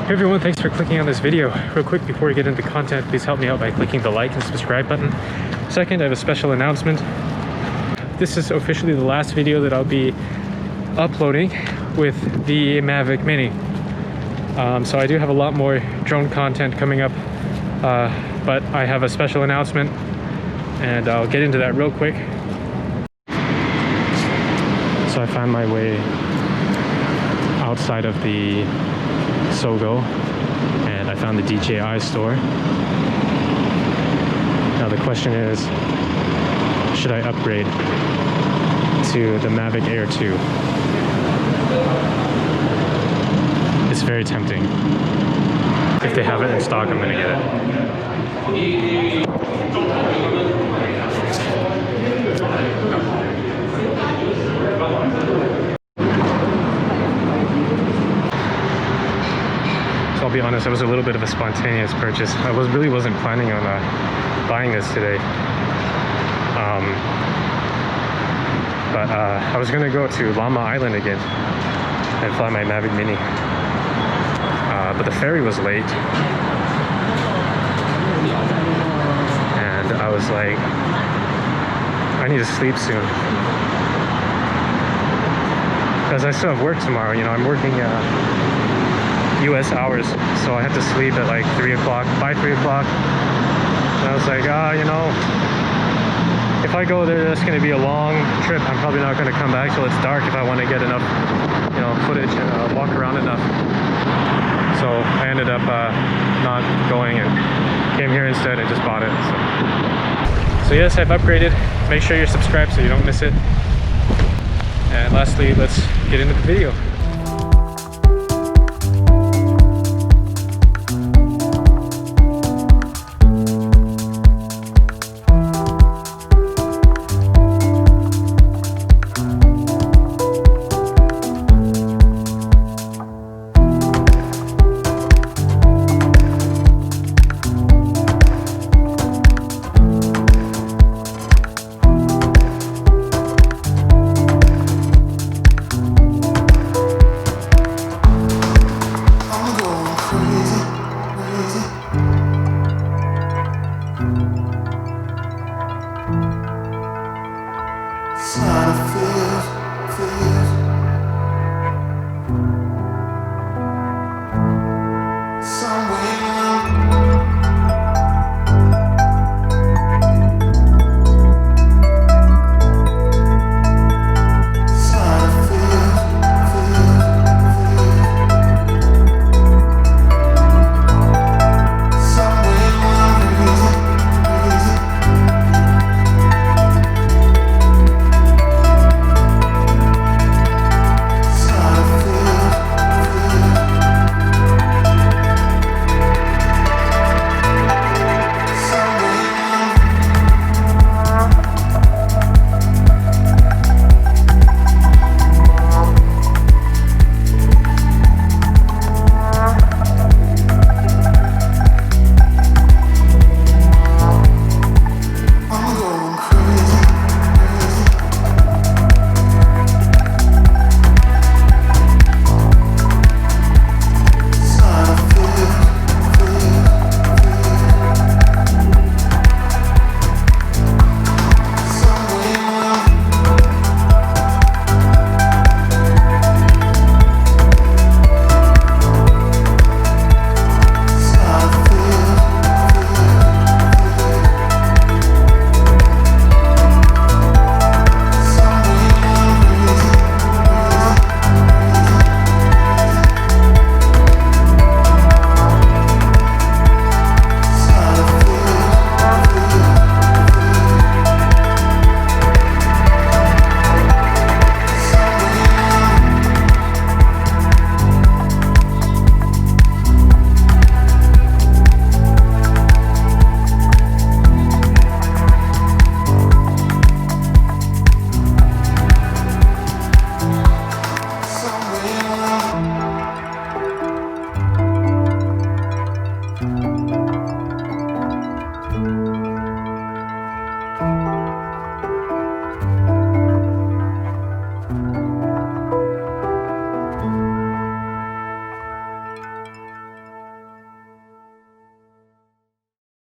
Hey everyone, thanks for clicking on this video. Real quick, before we get into content, please help me out by clicking the like and subscribe button. Second, I have a special announcement. This is officially the last video that I'll be uploading with the Mavic Mini. So I do have a lot more drone content coming up, but I have a special announcement and I'll get into that real quick. So I found my way outside of the Sogo and I found the DJI store. Now the question is, should I upgrade to the Mavic Air 2? It's very tempting. If they have it in stock, I'm gonna get it. I'll be honest, it was a little bit of a spontaneous purchase. I really wasn't planning on buying this today. But I was gonna go to Llama Island again and fly my Mavic Mini. But the ferry was late. And I was like, I need to sleep soon. Because I still have work tomorrow, you know, I'm working US hours, so I have to sleep at like 3 o'clock, by 3 o'clock. And I was like, you know, if I go there, that's gonna be a long trip. I'm probably not gonna come back till it's dark if I want to get enough, you know, footage and walk around enough. So I ended up not going and came here instead and just bought it. So yes, I've upgraded. Make sure you're subscribed so you don't miss it. And lastly, let's get into the video.